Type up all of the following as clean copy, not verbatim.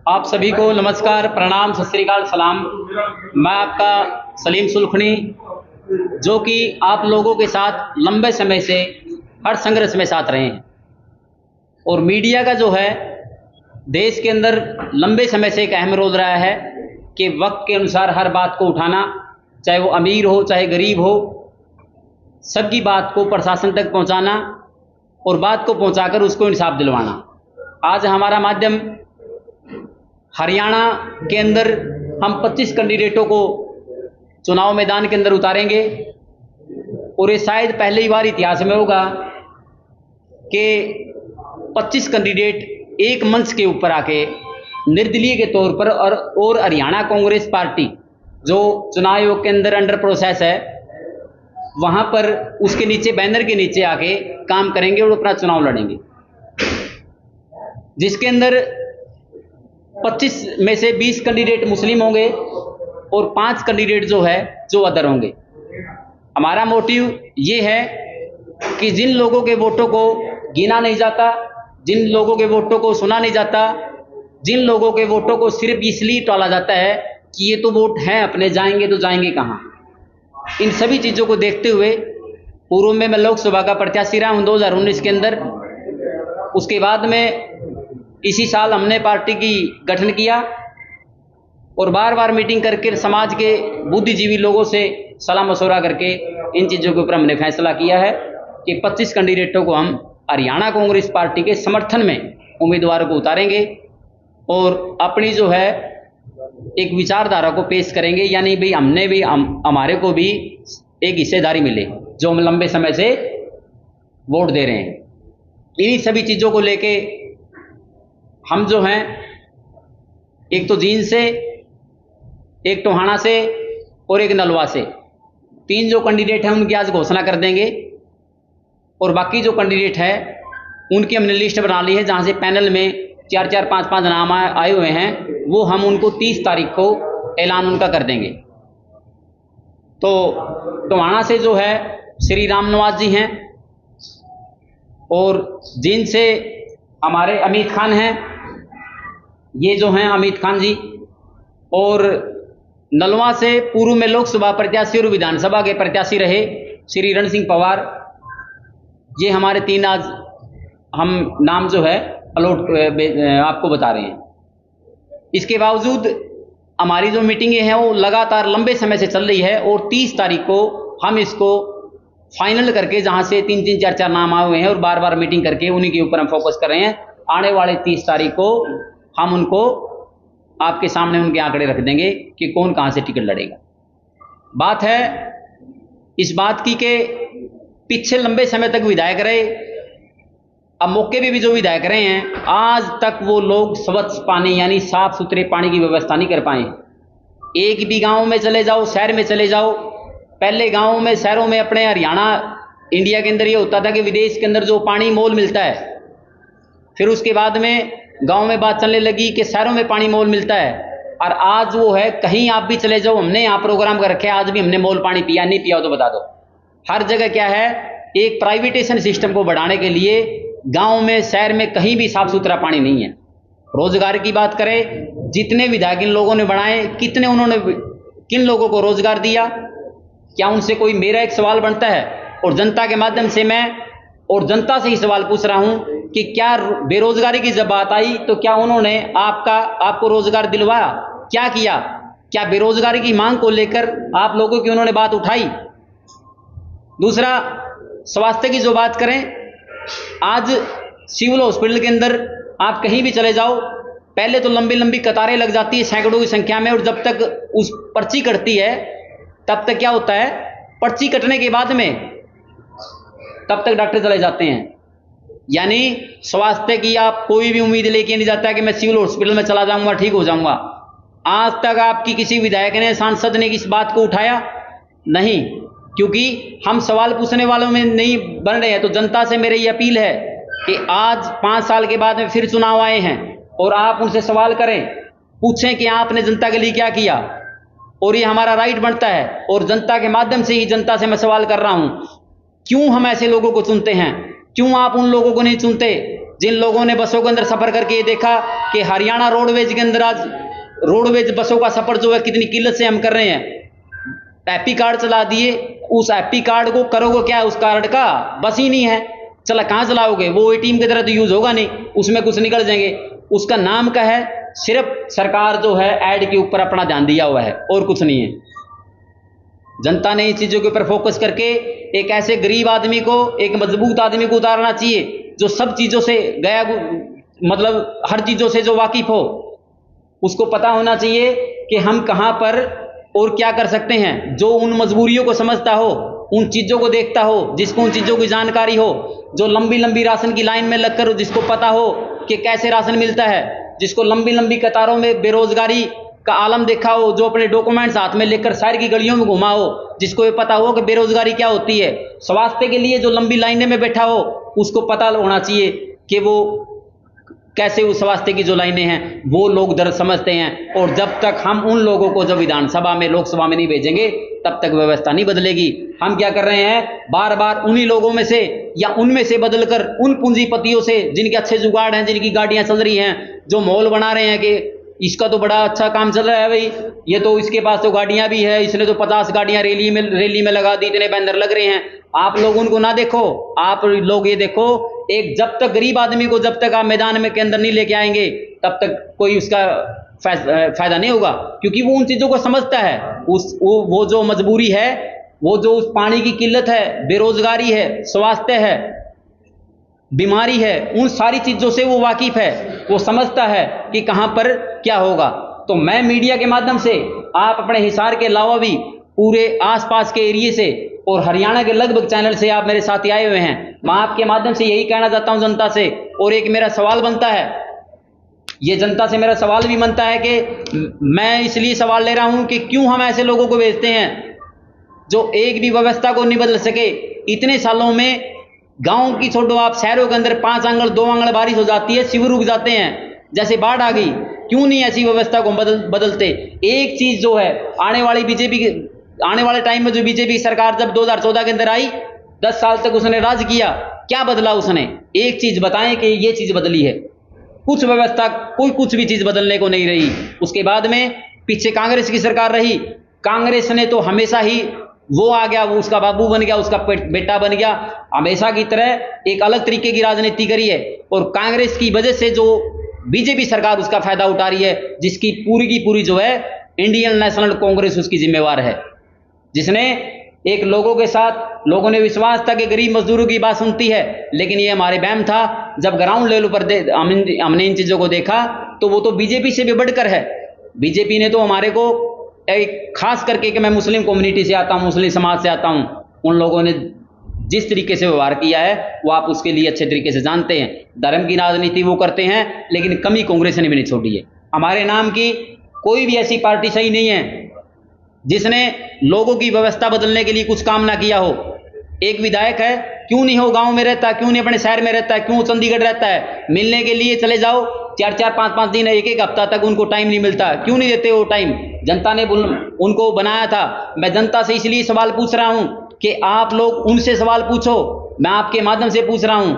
आप सभी को नमस्कार, प्रणाम, सत श्री अकाल, सलाम। मैं आपका सलीम सुलखनी, जो कि आप लोगों के साथ लंबे समय से हर संघर्ष में साथ रहे हैं। और मीडिया का जो है देश के अंदर लंबे समय से एक अहम रोल रहा है कि वक्त के अनुसार हर बात को उठाना, चाहे वो अमीर हो चाहे गरीब हो, सबकी बात को प्रशासन तक पहुंचाना और बात को पहुंचाकर उसको इंसाफ दिलवाना। आज हमारा माध्यम हरियाणा के अंदर हम 25 कैंडिडेटों को चुनाव मैदान के अंदर उतारेंगे और ये शायद पहली बार इतिहास में होगा कि 25 कैंडिडेट एक मंच के ऊपर आके निर्दलीय के तौर पर और हरियाणा कांग्रेस पार्टी जो चुनाव आयोग के अंदर अंडर प्रोसेस है वहां पर उसके नीचे बैनर के नीचे आके काम करेंगे और अपना चुनाव लड़ेंगे, जिसके अंदर 25 में से 20 कैंडिडेट मुस्लिम होंगे और 5 कैंडिडेट जो है जो अदर होंगे। हमारा मोटिव ये है कि जिन लोगों के वोटों को गिना नहीं जाता, जिन लोगों के वोटों को सुना नहीं जाता, जिन लोगों के वोटों को सिर्फ इसलिए टाला जाता है कि ये तो वोट हैं अपने, जाएंगे तो जाएंगे कहाँ, इन सभी चीज़ों को देखते हुए पूर्व में मैं लोकसभा का प्रत्याशी रहा हूँ 2019 के अंदर। उसके बाद में इसी साल हमने पार्टी की गठन किया और बार बार मीटिंग करके समाज के बुद्धिजीवी लोगों से सलाह मशवरा करके इन चीज़ों के ऊपर हमने फैसला किया है कि 25 कैंडिडेटों को हम हरियाणा कांग्रेस पार्टी के समर्थन में उम्मीदवारों को उतारेंगे और अपनी जो है एक विचारधारा को पेश करेंगे, यानी भाई हमने भी हमारे को भी एक हिस्सेदारी मिले जो हम लंबे समय से वोट दे रहे हैं। इन्हीं सभी चीज़ों को लेके हम जो हैं एक तो जींद से, एक टोहाना से और एक नलवा से 3 जो कैंडिडेट हैं उनकी आज घोषणा कर देंगे और बाकी जो कैंडिडेट है उनकी हमने लिस्ट बना ली है, जहां से पैनल में 4-4, 5-5 नाम आए हुए हैं, वो हम उनको 30 तारीख को ऐलान उनका कर देंगे। तो टोहाना से जो है श्री राम नवाज जी हैं और जींद से हमारे अमित खान हैं, ये जो हैं अमित खान जी, और नलवा से पूर्व में लोकसभा प्रत्याशी और विधानसभा के प्रत्याशी रहे श्री रण सिंह पवार, ये हमारे 3 आज हम नाम जो है अलॉट आपको बता रहे हैं। इसके बावजूद हमारी जो मीटिंगें हैं वो लगातार लंबे समय से चल रही है और 30 तारीख को हम इसको फाइनल करके, जहां से 3-3, 4-4 नाम आए हुए हैं और बार बार मीटिंग करके उन्हीं के ऊपर हम फोकस कर रहे हैं। आने वाले 30 तारीख को हम उनको आपके सामने उनके आंकड़े रख देंगे कि कौन कहां से टिकट लड़ेगा। बात है इस बात की कि पीछे लंबे समय तक विधायक रहे, अब मौके पे भी जो विधायक रहे हैं आज तक वो लोग स्वच्छ पानी यानी साफ सुथरे पानी की व्यवस्था नहीं कर पाए। एक भी गांव में चले जाओ, शहर में चले जाओ, पहले गांवों में शहरों में अपने हरियाणा इंडिया के अंदर ये होता था कि विदेश के अंदर जो पानी मोल मिलता है, फिर उसके बाद में गांव में बात चलने लगी कि शहरों में पानी मोल मिलता है, और आज वो है कहीं आप भी चले जाओ, हमने यहाँ प्रोग्राम कर रखे, आज भी हमने मोल पानी पिया, नहीं पिया हो तो बता दो। हर जगह क्या है, एक प्राइवेटेशन सिस्टम को बढ़ाने के लिए गांव में शहर में कहीं भी साफ सुथरा पानी नहीं है। रोजगार की बात करें, जितने विधायक इन लोगों ने बनाए, कितने उन्होंने किन लोगों को रोजगार दिया, क्या उनसे कोई, मेरा एक सवाल बनता है और जनता के माध्यम से मैं और जनता से ही सवाल पूछ रहा हूं कि क्या बेरोजगारी की जब बात आई तो क्या उन्होंने आपको रोजगार दिलवाया, क्या किया? क्या बेरोजगारी की मांग को लेकर आप लोगों की उन्होंने बात उठाई? दूसरा, स्वास्थ्य की जो बात करें, आज सिविल हॉस्पिटल के अंदर आप कहीं भी चले जाओ, पहले तो लंबी लंबी कतारें लग जाती है सैकड़ों की संख्या में, और जब तक उस पर्ची कटती है तब तक क्या होता है, पर्ची कटने के बाद में तब तक डॉक्टर चले जाते हैं। यानी स्वास्थ्य की आप कोई भी उम्मीद लेके नहीं जाता कि मैं सिविल हॉस्पिटल में चला जाऊंगा, ठीक हो जाऊंगा। आज तक आपकी किसी विधायक ने, सांसद ने इस बात को उठाया? नहीं, क्योंकि हम सवाल पूछने वालों में नहीं बन रहे हैं। तो जनता से मेरी ये अपील है कि आज 5 साल के बाद में फिर चुनाव आए हैं और आप उनसे सवाल करें, पूछें कि आपने जनता के लिए क्या किया, और ये हमारा राइट बनता है। और जनता के माध्यम से ही जनता से मैं सवाल कर रहा हूं, क्यों हम ऐसे लोगों को चुनते हैं? क्यों आप उन लोगों को नहीं चुनते जिन लोगों ने बसों के अंदर सफर करके ये देखा कि हरियाणा रोडवेज के अंदर आज रोडवेज बसों का सफर जो है कितनी किल्लत से हम कर रहे हैं। एपी कार्ड चला दिए, उस एपी कार्ड को करोगे क्या, उस कार्ड का बस ही नहीं है, चला कहाँ चलाओगे, वो एटीएम की तरह तो यूज होगा नहीं, उसमें कुछ निकल जाएंगे। उसका नाम का है, सिर्फ सरकार जो है ऐड के ऊपर अपना ध्यान दिया हुआ है और कुछ नहीं है। जनता ने इन चीजों के ऊपर फोकस करके एक ऐसे गरीब आदमी को, एक मजबूत आदमी को उतारना चाहिए जो सब चीजों से गया, मतलब हर चीजों से जो वाकिफ हो, उसको पता होना चाहिए कि हम कहां पर और क्या कर सकते हैं। जो उन मजबूरियों को समझता हो, उन चीजों को देखता हो, जिसको उन चीजों की जानकारी हो, जो लंबी लंबी राशन की लाइन में लगकर जिसको पता हो कि कैसे राशन मिलता है, जिसको लंबी लंबी कतारों में बेरोजगारी का आलम देखा हो, जो अपने डॉक्यूमेंट्स हाथ में लेकर शहर की गलियों में घुमा हो, जिसको ये पता हो कि बेरोजगारी क्या होती है, स्वास्थ्य के लिए जो लंबी लाइनें में बैठा हो, उसको पता होना चाहिए कि वो कैसे उस स्वास्थ्य की जो लाइनें हैं वो लोग दर्द समझते हैं। और जब तक हम उन लोगों को जब विधानसभा में, लोकसभा में नहीं भेजेंगे, तब तक व्यवस्था नहीं बदलेगी। हम क्या कर रहे हैं, बार बार उन्हीं लोगों में से या उनमें से बदलकर उन पूंजीपतियों से, जिनके अच्छे जुगाड़ हैं, जिनकी गाड़ियां चल रही हैं, जो माहौल बना रहे हैं कि इसका तो बड़ा अच्छा काम चल रहा है भाई, ये तो इसके पास तो गाड़ियां भी है, इसने तो 50 गाड़ियां रैली में लगा दी, इतने बैनर लग रहे हैं। आप लोग उनको ना देखो, आप लोग ये देखो, एक जब तक गरीब आदमी को जब तक आप मैदान में के अंदर नहीं लेके आएंगे, तब तक कोई उसका फायदा नहीं होगा, क्योंकि वो उन चीजों को समझता है। वो जो मजबूरी है, वो जो उस पानी की किल्लत है, बेरोजगारी है, स्वास्थ्य है, बीमारी है, उन सारी चीजों से वो वाकिफ है, वो समझता है कि कहां पर क्या होगा। तो मैं मीडिया के माध्यम से, आप अपने हिसार के अलावा भी पूरे आसपास के एरिए से और हरियाणा के लगभग चैनल से आप मेरे साथी आए हुए हैं, मैं आपके माध्यम से यही कहना चाहता हूं जनता से। और एक मेरा सवाल बनता है, ये जनता से मेरा सवाल भी बनता है कि मैं इसलिए सवाल ले रहा हूं कि क्यों हम ऐसे लोगों को भेजते हैं जो एक भी व्यवस्था को नहीं बदल सके। इतने सालों में गांव की छोड़ो, आप शहरों के अंदर 5 आंगल 2 आंगल बारिश हो जाती है, शिविर रुक जाते हैं, जैसे बाढ़ आ गई। क्यों नहीं ऐसी व्यवस्था को बदलते। एक चीज जो है, आने वाले टाइम में जो बीजेपी सरकार जब 2014 के अंदर आई, 10 साल तक उसने राज किया, क्या बदला उसने, एक चीज बताएं कि ये चीज बदली है। कुछ व्यवस्था, कोई कुछ भी चीज बदलने को नहीं रही। उसके बाद में पीछे कांग्रेस की सरकार रही, कांग्रेस ने तो हमेशा ही, वो आ गया, वो उसका बाबू बन गया, उसका बेटा बन गया, हमेशा की तरह एक अलग तरीके की राजनीति करी है। और कांग्रेस की वजह से जो बीजेपी सरकार उसका फायदा उठा रही है, जिसकी पूरी की पूरी जो है इंडियन नेशनल कांग्रेस उसकी जिम्मेवार है, जिसने एक लोगों के साथ, लोगों ने विश्वास था कि गरीब मजदूरों की बात सुनती है, लेकिन ये हमारे वहम था। जब ग्राउंड लेवल पर हमने इन चीजों को देखा, तो वो तो बीजेपी से भी बढ़कर है। बीजेपी ने तो हमारे को एक खास करके, कि मैं मुस्लिम कम्युनिटी से आता हूं, मुस्लिम समाज से आता हूं, उन लोगों ने जिस तरीके से व्यवहार किया है वो आप उसके लिए अच्छे तरीके से जानते हैं। धर्म की राजनीति वो करते हैं, लेकिन कमी कांग्रेस ने भी नहीं छोड़ी है। हमारे नाम की कोई भी ऐसी पार्टी सही नहीं है जिसने लोगों की व्यवस्था बदलने के लिए कुछ काम ना किया हो। एक विधायक है, क्यों नहीं हो गांव में रहता, क्यों नहीं अपने शहर में रहता है, क्यों चंडीगढ़ रहता है, मिलने के लिए चले जाओ, 4-4 5-5 दिन, एक हफ्ता तक उनको टाइम नहीं मिलता। क्यों नहीं देते वो टाइम, जनता ने उनको बनाया था। मैं जनता से इसलिए सवाल पूछ रहा हूं कि आप लोग उनसे सवाल पूछो, मैं आपके माध्यम से पूछ रहा हूं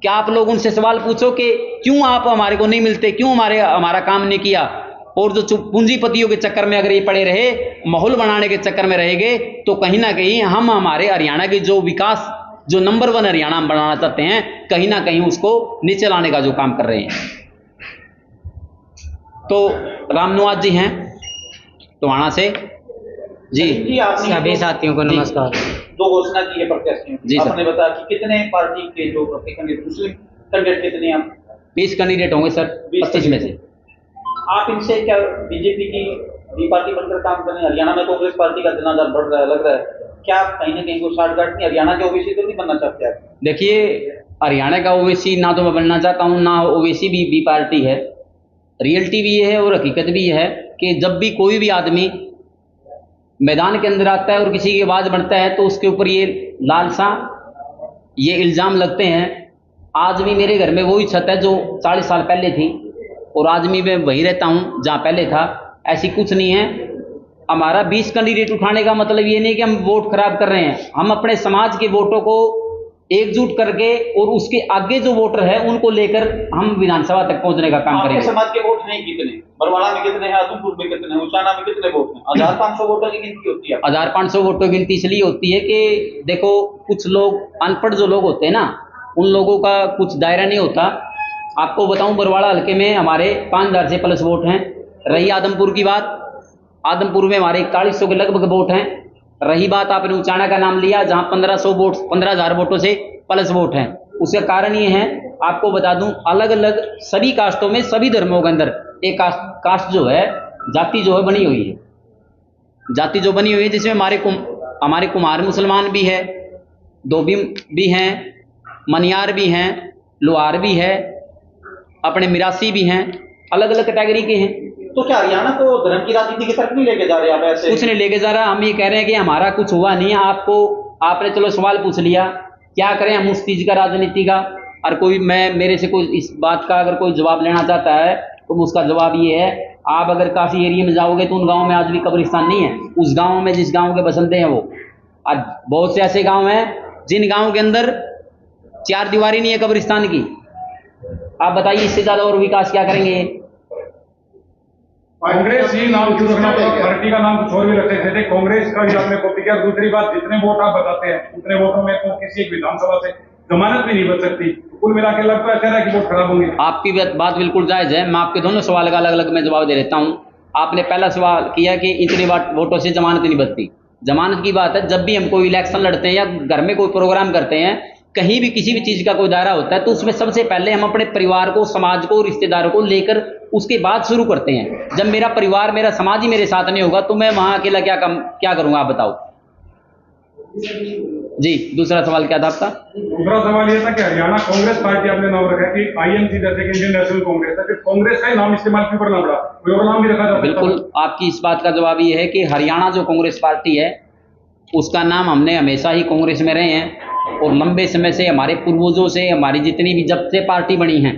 कि आप लोग उनसे सवाल पूछो कि क्यों आप हमारे को नहीं मिलते, क्यों हमारा काम नहीं किया। और जो पूंजीपतियों के चक्कर में अगर ये पड़े रहे, माहौल बनाने के चक्कर में रहेंगे, तो कहीं ना कहीं हम हमारे हरियाणा के जो विकास, जो नंबर 1 हरियाणा हम बनाना चाहते हैं, कहीं ना कहीं उसको नीचे लाने का जो काम कर रहे हैं। तो रामनिवास जी हैं टोहाना से जी, सभी साथियों को नमस्कार। 2 घोषणा की है प्रत्याशियों की, आपने बताया कि कितने पार्टी के जो कैंडिडेट, मुस्लिम कैंडिडेट कितने हैं? 20 कैंडिडेट होंगे सर, 25 में से। आप इनसे क्या बीजेपी की बी पार्टी बनकर काम कर रहे हैं? हरियाणा में कांग्रेस पार्टी का जनाधार बढ़ रहा है, लग रहा है, क्या कहीं ना कहीं को शॉर्टकट नहीं, हरियाणा के ओबीसी तो नहीं बनना चाहते आप? देखिए, हरियाणा का ओवैसी ना तो मैं बनना चाहता हूँ, ना ओवैसी भी बी पार्टी है। रियलिटी भी ये है और हकीकत भी ये है कि जब भी कोई भी आदमी मैदान के अंदर आता है और किसी की आवाज बढ़ता है, तो उसके ऊपर ये लालसा, ये इल्जाम लगते हैं। आज भी मेरे घर में वही छत है जो 40 साल पहले थी, और आज भी मैं वहीं रहता हूं जहां पहले था। ऐसी कुछ नहीं है। हमारा 20 कैंडिडेट उठाने का मतलब ये नहीं कि हम वोट खराब कर रहे हैं। हम अपने समाज के वोटों को एकजुट करके और उसके आगे जो वोटर है उनको लेकर हम विधानसभा तक पहुंचने का काम आपके करेंगे। समाज के वोट हैं कितने? बरवाला में कितने हैं? आदमपुर में कितने हैं? उचाना में कितने वोट हैं? 1500 वोटों की गिनती होती है। 1500 वोटों की गिनती इसलिए होती है कि देखो कुछ लोग अनपढ़ जो लोग होते हैं ना, उन लोगों का कुछ दायरा नहीं होता। आपको बताऊं, बरवाड़ा हल्के में हमारे 5000 से प्लस वोट हैं। रही आदमपुर की बात, आदमपुर में हमारे 4100 के लगभग वोट हैं। रही बात आपने उचाना का नाम लिया, जहां 15,000 वोटों से प्लस वोट हैं। उसका कारण ये है, आपको बता दूं, अलग अलग सभी कास्टों में, सभी धर्मों के अंदर एक कास्ट जो है, जाति जो है बनी हुई है। जाति जो बनी हुई है, जिसमें हमारे कुमार मुसलमान भी है, धोबी भी हैं, मनियार भी हैं, लोहार भी है, अपने मिरासी भी हैं, अलग अलग कैटेगरी के हैं। तो क्या हरियाणा को धर्म की राजनीति की तरफ नहीं लेके जा रहे आप? ऐसे कुछ नहीं लेके जा रहा। हम ये कह रहे हैं कि हमारा कुछ हुआ नहीं है। आपने चलो सवाल पूछ लिया, क्या करें हम उस चीज का, राजनीति का। और कोई मेरे से कोई इस बात का अगर कोई जवाब लेना चाहता है तो उसका जवाब ये है, आप अगर काफी एरिया में जाओगे तो उन गाँव में आज भी कब्रिस्तान नहीं है। उस गाँव में जिस गाँव के बसंते हैं वो, आज बहुत से ऐसे गाँव हैं जिन गाँव के अंदर 4 दीवारी नहीं है कब्रिस्तान की। आप बताइए इससे ज्यादा और विकास क्या करेंगे? कांग्रेस ही नाम क्यों रखना, पार्टी का नाम कुछ और भी रख सकते थे। कांग्रेस का भी आपने कॉपी किया। दूसरी बात, जितने वोट आप बताते हैं उतने वोटों में तो किसी एक विधानसभा से जमानत भी नहीं बच सकती। कुल मिला के लगता है कि वोट खराब होंगे। आपकी बात बिल्कुल जायज है। मैं आपके दोनों सवाल का अलग अलग मैं जवाब दे देता हूँ। आपने पहला सवाल किया कि इतने वोटों से जमानत नहीं बचती। जमानत की बात है, जब भी हम कोई इलेक्शन लड़ते हैं या घर में कोई प्रोग्राम करते हैं, कहीं भी किसी भी चीज का कोई दायरा होता है, तो उसमें सबसे पहले हम अपने परिवार को, समाज को, रिश्तेदारों को लेकर उसके बाद शुरू करते हैं। जब मेरा परिवार, मेरा समाज ही मेरे साथ नहीं होगा तो मैं वहां अकेला क्या करूंगा? आप बताओ जी। दूसरा सवाल क्या था आपका? दूसरा सवाल यह था कि हरियाणा कांग्रेस पार्टी आपने नाम रखा कि आईएनसी, जैसे कि इंडियन नेशनल कांग्रेस है, फिर कांग्रेस का ही नाम इस्तेमाल क्यों करना पड़ा? कोई और नाम भी रखा जाता? बिल्कुल, आपकी इस बात का जवाब ये है कि हरियाणा जो कांग्रेस पार्टी है उसका नाम हमने हमेशा ही कांग्रेस में रहे हैं, और लंबे समय से हमारे पूर्वजों से, हमारी जितनी भी जब से पार्टी बनी है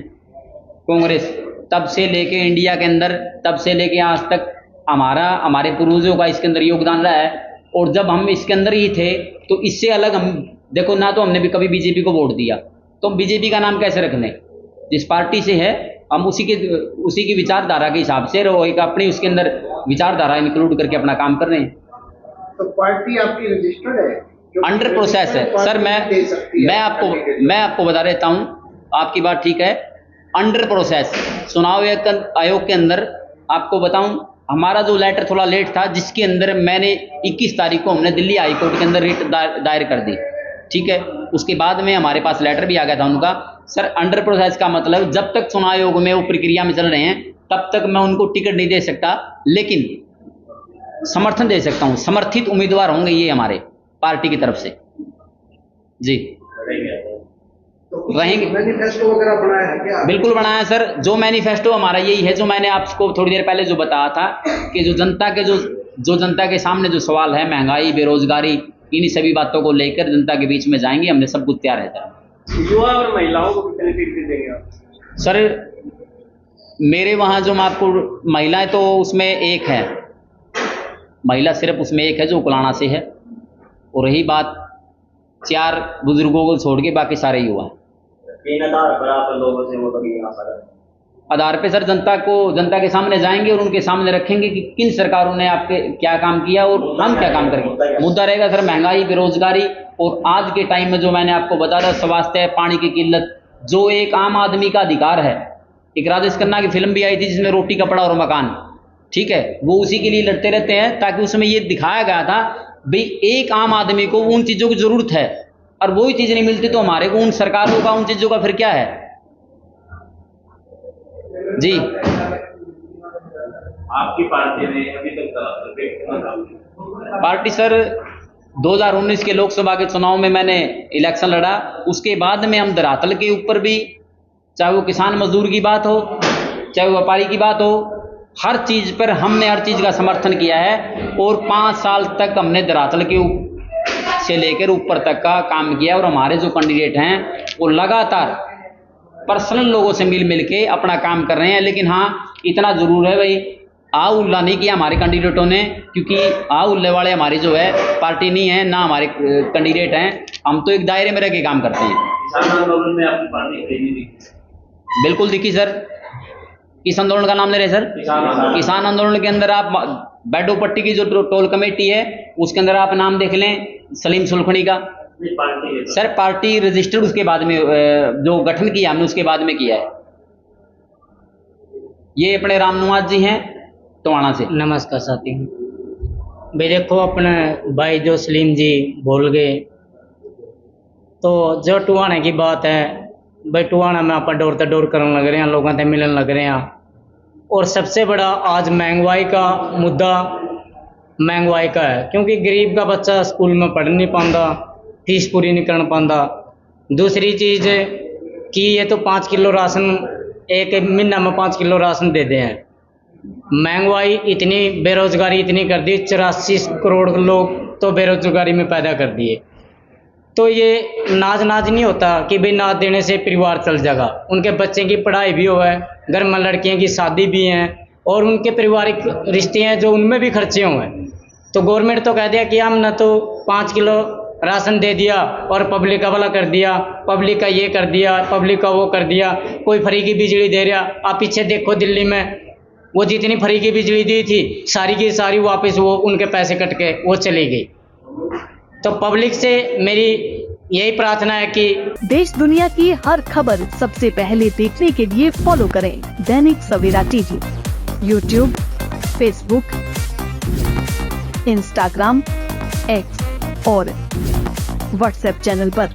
कांग्रेस, तब से लेके इंडिया के अंदर, तब से लेके आज तक हमारे पूर्वजों का इसके अंदर योगदान रहा है। और जब हम इसके अंदर ही थे तो इससे अलग हम देखो ना, तो हमने भी कभी बीजेपी को वोट दिया, तो हम बीजेपी का नाम कैसे रख लें? जिस पार्टी से है हम उसी की विचारधारा के हिसाब से एक अपनी उसके अंदर विचारधारा इंक्लूड करके अपना काम कर रहे हैं। तो पार्टी आपकी रजिस्टर्ड है? अंडर प्रोसेस है सर। मैं आपको बता देता हूं, आपकी बात ठीक है। अंडर प्रोसेस चुनाव आयोग के अंदर आपको बताऊं, हमारा जो लेटर थोड़ा लेट था, जिसके अंदर मैंने 21 तारीख को हमने दिल्ली हाई कोर्ट के अंदर रिट दायर कर दी, ठीक है। उसके बाद में हमारे पास लेटर भी आ गया था उनका। सर, अंडर प्रोसेस का मतलब जब तक चुनाव आयोग में वो प्रक्रिया में चल रहे हैं तब तक मैं उनको टिकट नहीं दे सकता, लेकिन समर्थन दे सकता हूं। समर्थित उम्मीदवार होंगे ये हमारे पार्टी की तरफ से जी। रहेंगे। मैनिफेस्टो वगैरह बनाया है क्या? बिल्कुल बनाया है सर। जो मैनिफेस्टो हमारा यही है, जो मैंने आपको थोड़ी देर पहले जो बताया था कि जो जनता के सामने जो सवाल है, महंगाई, बेरोजगारी, इन्हीं सभी बातों को लेकर जनता के बीच में जाएंगे। हमने सब कुछ तैयार है सर। युवा और महिलाओं को कितनी सीट देंगे आप? सर, मेरे वहाँ जो मैं आपको महिलाएं तो उसमें एक है, महिला सिर्फ उसमें एक है जो उकलाना से है। और रही बात 4 बुजुर्गों को छोड़ के बाकी सारे युवा हैं। आधार पर आप लोगों से वोट की आशा करते हैं? आधार पे सर जनता के सामने जाएंगे और उनके सामने रखेंगे कि किन सरकारों ने आपके क्या काम किया और हम क्या काम करेंगे। मुद्दा रहेगा सर महंगाई, बेरोजगारी, और आज के टाइम में जो मैंने आपको बताया, स्वास्थ्य, पानी की किल्लत, जो एक आम आदमी का अधिकार है। एक राजेश खन्ना की फिल्म भी आई थी जिसमें रोटी, कपड़ा और मकान, ठीक है, वो उसी के लिए लड़ते रहते हैं, ताकि उसमें ये दिखाया गया था भाई एक आम आदमी को उन चीज़ों की जरूरत है और वही चीज़ नहीं मिलती तो हमारे को उन सरकारों का उन चीज़ों का फिर क्या है जी। आपकी पार्टी ने अभी तक पार्टी सर 2019 के लोकसभा के चुनाव में मैंने इलेक्शन लड़ा, उसके बाद में हम धरातल के ऊपर भी, चाहे वो किसान मजदूर की बात हो, चाहे वो व्यापारी की बात हो, हर चीज़ पर हमने हर चीज़ का समर्थन किया है। और 5 साल तक हमने धरातल के से लेकर ऊपर तक का काम किया। और हमारे जो कैंडिडेट हैं वो लगातार पर्सनल लोगों से मिल के अपना काम कर रहे हैं। लेकिन हाँ, इतना ज़रूर है भाई, आ उल्ला नहीं किया हमारे कैंडिडेटों ने, क्योंकि आ उल्ले वाले हमारी जो है पार्टी नहीं है, ना हमारे कैंडिडेट हैं। हम तो एक दायरे में रह के काम करते हैं। किसान आंदोलन में आपकी पार्टी कहीं नहीं दिखी? बिल्कुल दिखी सर। किस आंदोलन का नाम ले रहे हैं सर? किसान आंदोलन के अंदर आप बैडो पट्टी की जो टोल कमेटी है उसके अंदर आप नाम देख लें, सलीम सुलखनी का। पार्टी है सर पार्टी रजिस्टर्ड उसके बाद में जो गठन किया हमने उसके बाद में किया है। ये अपने रामनुआज जी हैं टोहाना से। नमस्कार साथी। भाई देखो अपने भाई जो सलीम जी बोल गए, तो जो टोहाने की बात है भाई, टोहाना में आप डोर तो डोर करने लग रहे हैं, लोगों से मिलने लग रहे हैं। और सबसे बड़ा आज महंगाई का मुद्दा महंगाई का है, क्योंकि गरीब का बच्चा स्कूल में पढ़ नहीं पाता, फीस पूरी नहीं कर पाता। दूसरी चीज़ कि ये तो 5 किलो राशन एक महीना में 5 किलो राशन देते हैं। महंगाई इतनी, बेरोजगारी इतनी कर दी, 84 करोड़ लोग तो बेरोजगारी में पैदा कर दिए। तो ये नाज नहीं होता कि भाई नाज देने से परिवार चल जाएगा। उनके बच्चे की पढ़ाई भी हो है, घर में लड़कियों की शादी भी हैं, और उनके पारिवारिक रिश्ते हैं जो उनमें भी खर्चे हुए हैं। तो गवर्नमेंट तो कह दिया कि हम न तो 5 किलो राशन दे दिया और पब्लिक का भला कर दिया, पब्लिक का ये कर दिया, पब्लिक का वो कर दिया, कोई फ्री की बिजली दे रहा। आप पीछे देखो दिल्ली में वो जितनी फ्री की बिजली दी थी सारी की सारी वापस वो उनके पैसे कट के वो चली गई। तो पब्लिक से मेरी यही प्रार्थना है कि देश दुनिया की हर खबर सबसे पहले देखने के लिए फॉलो करें Dainik Savera TV, YouTube, Facebook, Instagram, X और व्हाट्सएप चैनल पर।